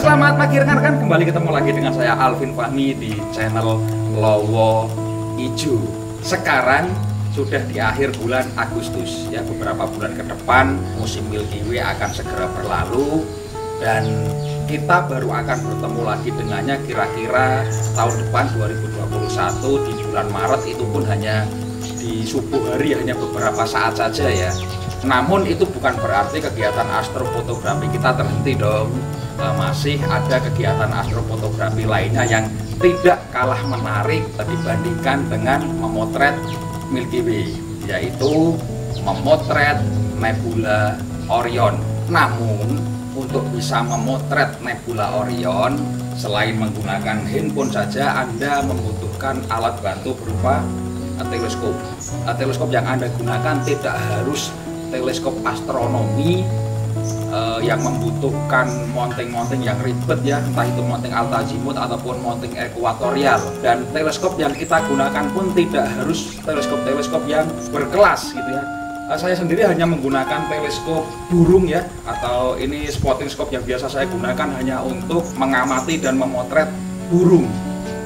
selamat pagi rekan-rekan, kembali ketemu lagi dengan saya Alvin Fahmi di channel Lowo Ijo. Sekarang sudah di akhir bulan Agustus ya, beberapa bulan ke depan musim Milky Way akan segera berlalu dan kita baru akan bertemu lagi dengannya kira-kira tahun depan 2021 di bulan Maret, itu pun hanya di subuh hari, hanya beberapa saat saja ya. Namun itu bukan berarti kegiatan astrofotografi kita terhenti dong. Masih ada kegiatan astrofotografi lainnya yang tidak kalah menarik dibandingkan dengan memotret Milky Way, yaitu memotret nebula Orion. Namun untuk bisa memotret nebula Orion, selain menggunakan handphone saja, Anda membutuhkan alat bantu berupa teleskop. Teleskop yang Anda gunakan tidak harus teleskop astronomi yang membutuhkan mounting-mounting yang ribet ya, entah itu mounting altazimuth ataupun mounting ekuatorial. Dan teleskop yang kita gunakan pun tidak harus teleskop-teleskop yang berkelas gitu ya. Saya sendiri hanya menggunakan teleskop burung ya, atau ini spotting scope yang biasa saya gunakan hanya untuk mengamati dan memotret burung.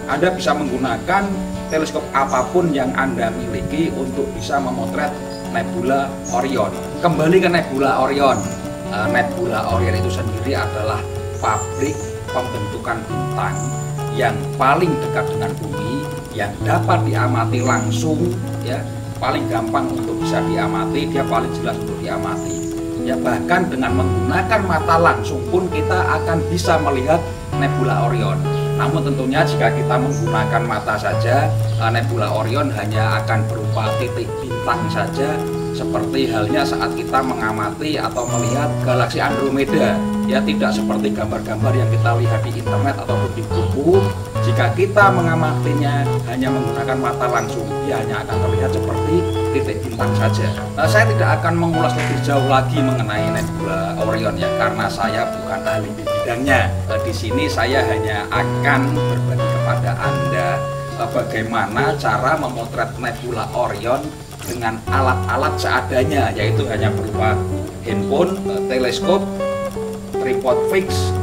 Anda bisa menggunakan teleskop apapun yang Anda miliki untuk bisa memotret nebula Orion. Kembali ke nebula Orion. Nebula Orion itu sendiri adalah pabrik pembentukan bintang yang paling dekat dengan bumi, yang dapat diamati langsung ya, paling gampang untuk bisa diamati, dia paling jelas untuk diamati ya. Bahkan dengan menggunakan mata langsung pun kita akan bisa melihat nebula Orion. Namun tentunya jika kita menggunakan mata saja, nebula Orion hanya akan berupa titik bintang saja, seperti halnya saat kita mengamati atau melihat galaksi Andromeda ya, tidak seperti gambar-gambar yang kita lihat di internet ataupun di buku. Jika kita mengamatinya hanya menggunakan mata langsung, dia hanya akan terlihat seperti titik bintang saja. Saya tidak akan mengulas lebih jauh lagi mengenai nebula Orion ya, karena saya bukan ahli di bidangnya. Di sini saya hanya akan berbagi kepada Anda bagaimana cara memotret nebula Orion dengan alat-alat seadanya, yaitu hanya berupa handphone, teleskop, tripod fix,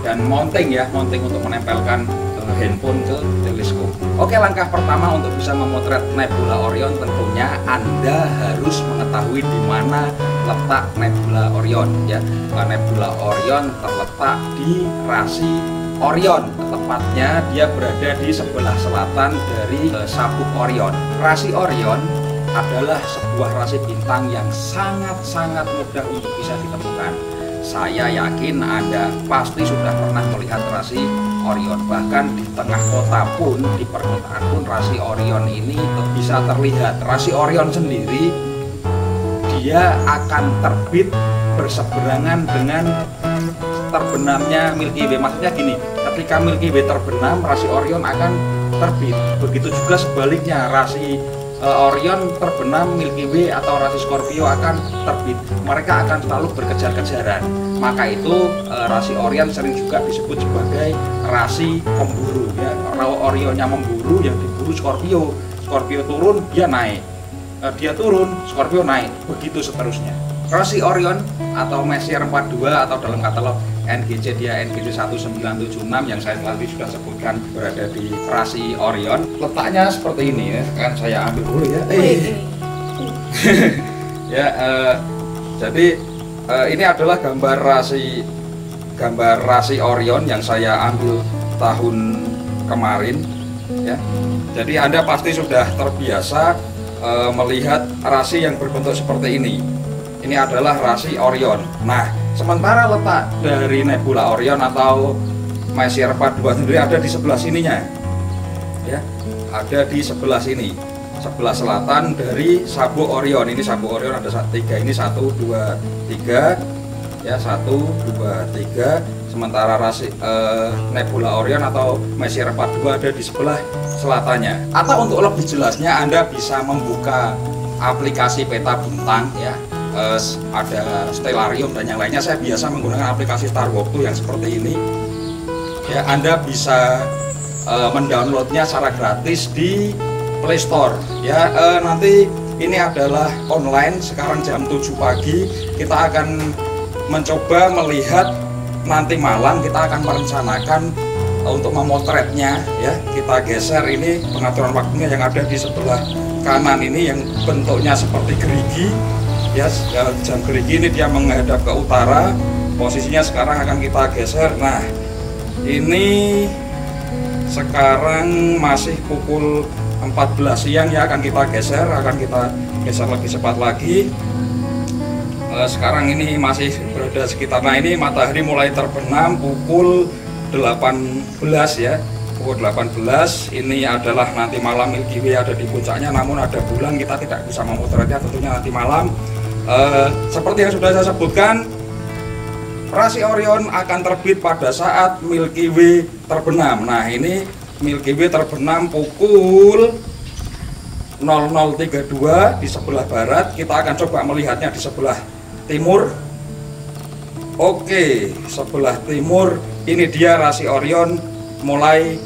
dan mounting ya, mounting untuk menempelkan handphone ke teleskop. Oke, langkah pertama untuk bisa memotret nebula Orion tentunya Anda harus mengetahui di mana letak nebula Orion ya. Nebula Orion terletak di rasi Orion, tepatnya dia berada di sebelah selatan dari sabuk Orion. Rasi Orion adalah sebuah rasi bintang yang sangat-sangat mudah untuk bisa ditemukan. Saya yakin Anda pasti sudah pernah melihat rasi Orion. Bahkan di tengah kota pun, di perkotaan pun, rasi Orion ini bisa terlihat. Rasi Orion sendiri dia akan terbit berseberangan dengan terbenamnya Milky Way. Maksudnya gini, ketika Milky Way terbenam, rasi Orion akan terbit. Begitu juga sebaliknya, rasi Orion terbenam, Milky Way atau rasi Scorpio akan terbit. Mereka akan selalu berkejar-kejaran. Maka itu rasi Orion sering juga disebut sebagai rasi pemburu ya. Kalau Orionnya memburu, yang diburu Scorpio. Scorpio turun, dia naik. Dia turun, Scorpio naik. Begitu seterusnya. Rasi Orion atau Messier 42 atau dalam katalog NGC dia NGC 1976 yang saya tadi sudah sebutkan berada di rasi Orion. Letaknya seperti ini ya, kan saya ambil dulu ya. Ya, jadi ini adalah gambar rasi Orion yang saya ambil tahun kemarin ya. Jadi Anda pasti sudah terbiasa melihat rasi yang berbentuk seperti ini. Ini adalah rasi Orion. Nah, sementara letak dari nebula Orion atau Messier 42 sendiri ada di sebelah sininya ya, ada di sebelah sini, sebelah selatan dari sabuk Orion. Ini sabuk Orion ada 3, ini 1, 2, 3 ya, 1, 2, 3. Sementara rasi nebula Orion atau Messier 42 ada di sebelah selatannya. Atau untuk lebih jelasnya Anda bisa membuka aplikasi peta bintang ya. Ada Stellarium dan yang lainnya. Saya biasa menggunakan aplikasi Starwalk yang seperti ini ya. Anda bisa mendownloadnya secara gratis di Play Store ya. Nanti ini adalah online, sekarang jam 7 pagi kita akan mencoba melihat nanti malam kita akan merencanakan untuk memotretnya ya. Kita geser ini pengaturan waktunya yang ada di sebelah kanan ini yang bentuknya seperti gerigi ya, jam gerigi ini dia menghadap ke utara. Posisinya sekarang akan kita geser. Nah, ini sekarang masih pukul 14 siang ya, akan kita geser lebih cepat lagi. Sekarang ini masih berada sekitar, nah ini matahari mulai terbenam pukul 18 ya, pukul 18. Ini adalah nanti malam Milky Way ada di puncaknya, namun ada bulan, kita tidak bisa memotretnya tentunya nanti malam. Seperti yang sudah saya sebutkan, rasi Orion akan terbit pada saat Milky Way terbenam. Nah ini Milky Way terbenam pukul 00.32 di sebelah barat. Kita akan coba melihatnya di sebelah timur. Oke, sebelah timur ini dia rasi Orion mulai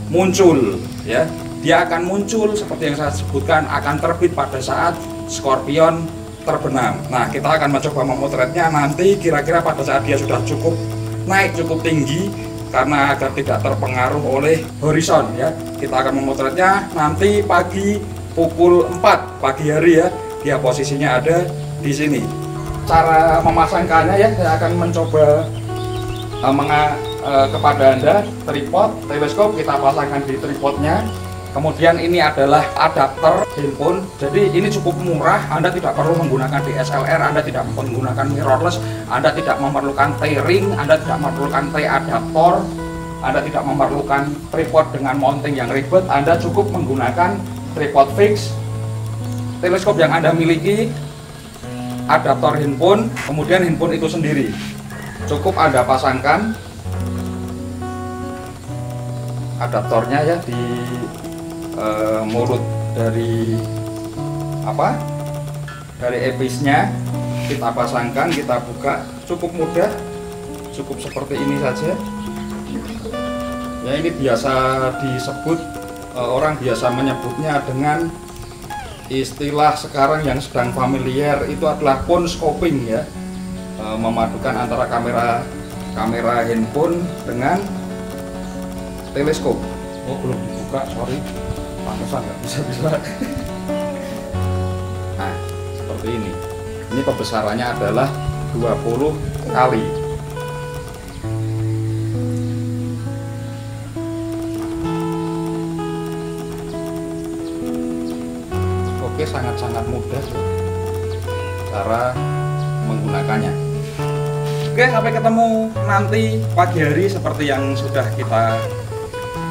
muncul ya. Dia akan muncul seperti yang saya sebutkan, akan terbit pada saat Scorpion terbenam. Nah, kita akan mencoba memotretnya nanti kira-kira pada saat dia sudah cukup naik, cukup tinggi, karena agar tidak terpengaruh oleh horizon ya. Kita akan memotretnya nanti pagi pukul 4 pagi hari ya. Dia posisinya ada di sini. Cara memasangkannya ya, saya akan mencoba kepada Anda tripod, teleskop kita pasangkan di tripodnya. Kemudian ini adalah adapter handphone. Jadi ini cukup murah. Anda tidak perlu menggunakan DSLR, Anda tidak menggunakan mirrorless, Anda tidak memerlukan T-ring, Anda tidak memerlukan T-adaptor, Anda tidak memerlukan tripod dengan mounting yang ribet. Anda cukup menggunakan tripod fix, teleskop yang Anda miliki, adaptor handphone, kemudian handphone itu sendiri. Cukup Anda pasangkan adaptornya ya di mulut dari episnya. Kita pasangkan, kita buka, cukup mudah, cukup seperti ini saja ya. Ini biasa disebut, orang biasa menyebutnya dengan istilah sekarang yang sedang familiar, itu adalah phone scoping ya, memadukan antara kamera handphone dengan teleskop. Oh belum dibuka, sorry, pantesan nggak bisa. Nah seperti ini. Ini pembesarannya adalah 20 kali. Oke, sangat-sangat mudah cara menggunakannya. Oke, sampai ketemu nanti pagi hari seperti yang sudah kita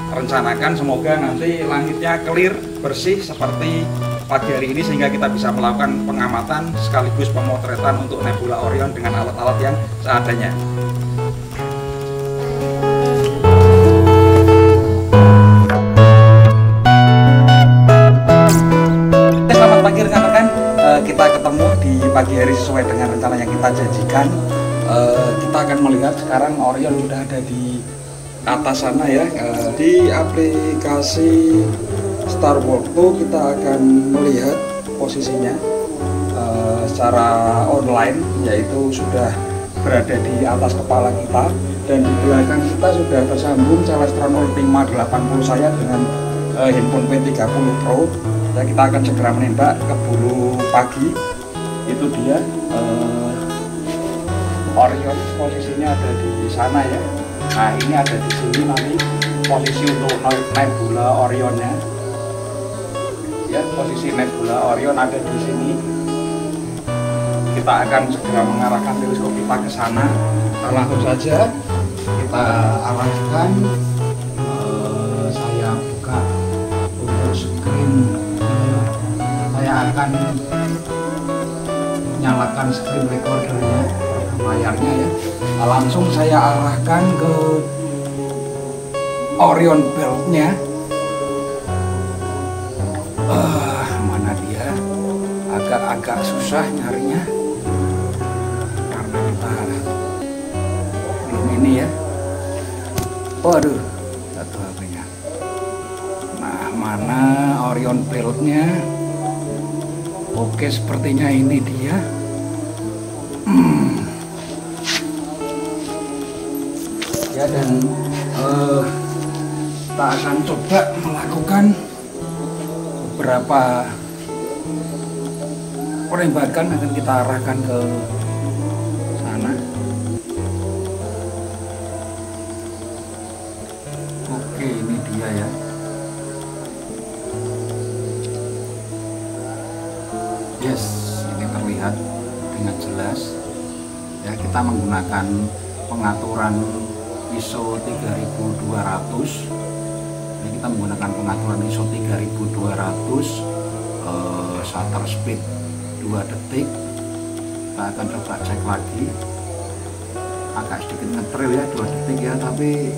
rencanakan. Semoga nanti langitnya clear, bersih seperti pagi hari ini, sehingga kita bisa melakukan pengamatan sekaligus pemotretan untuk nebula Orion dengan alat-alat yang seadanya. Selamat pagi rekan-rekan, kita ketemu di pagi hari sesuai dengan rencana yang kita janjikan. Kita akan melihat sekarang Orion sudah ada di atas sana ya. Di aplikasi Star Walk kita akan melihat posisinya secara online, yaitu sudah berada di atas kepala kita, dan di belakang kita sudah tersambung Celestron Ultima 80 saya dengan handphone P30 Pro. Dan kita akan segera menembak keburu pagi. Itu dia Orion, posisinya ada di sana ya. Nah ini ada di sini nanti posisi untuk nebula Orionnya ya. Posisi nebula Orion ada di sini. Kita akan segera mengarahkan teleskop kita ke sana. Kita langsung saja kita arahkan. Saya buka untuk screen. Saya akan nyalakan screen recordernya, layarnya ya. Langsung saya arahkan ke Orion Belt-nya. Mana dia? Agak-agak susah nyarinya karena kita belum ini ya. Waduh, satu HP-nya. Nah, mana Orion Belt-nya? Oke, sepertinya ini dia. ya, dan kita akan coba melakukan beberapa penembakan, akan kita arahkan ke sana. Oke, ini dia ya. Yes, ini terlihat dengan jelas ya. Kita menggunakan pengaturan ISO 3200. Ini kita menggunakan pengaturan ISO 3200, shutter speed 2 detik. Kita akan coba cek lagi. Agak sedikit ngetril ya, 2 detik ya, tapi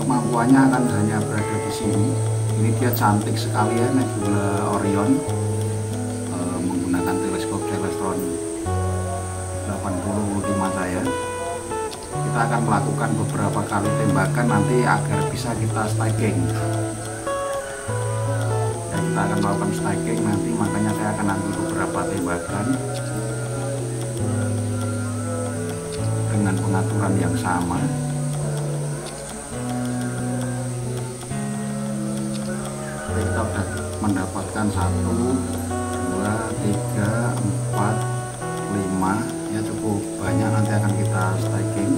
kemampuannya akan hanya berada di sini. Ini dia cantik sekali ya, Nebula Orion, menggunakan teleskop Celestron 85 saya. Kita akan melakukan beberapa kali tembakan nanti agar bisa kita staging. Dan kita akan melakukan staging nanti, makanya saya akan ambil beberapa tembakan dengan pengaturan yang sama. Kita sudah mendapatkan 1, 2, 3, 4, 5 ya, cukup banyak. Nanti akan kita staging.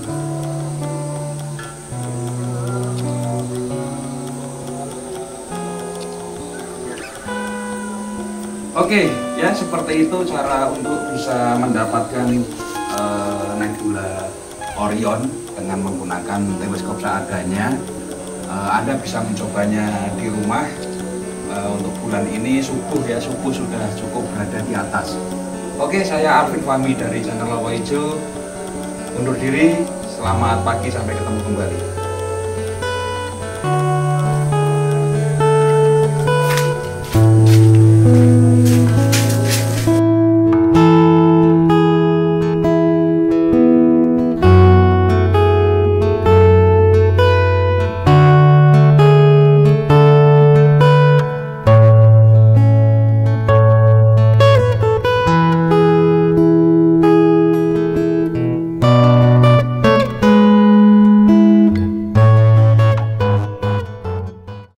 Oke ya, seperti itu cara untuk bisa mendapatkan Nebula Orion dengan menggunakan teleskop seadanya. Anda bisa mencobanya di rumah. Untuk bulan ini subuh ya, subuh sudah cukup berada di atas. Oke, saya Alvin Fahmi dari channel Lowo Ijo undur diri. Selamat pagi, sampai ketemu kembali.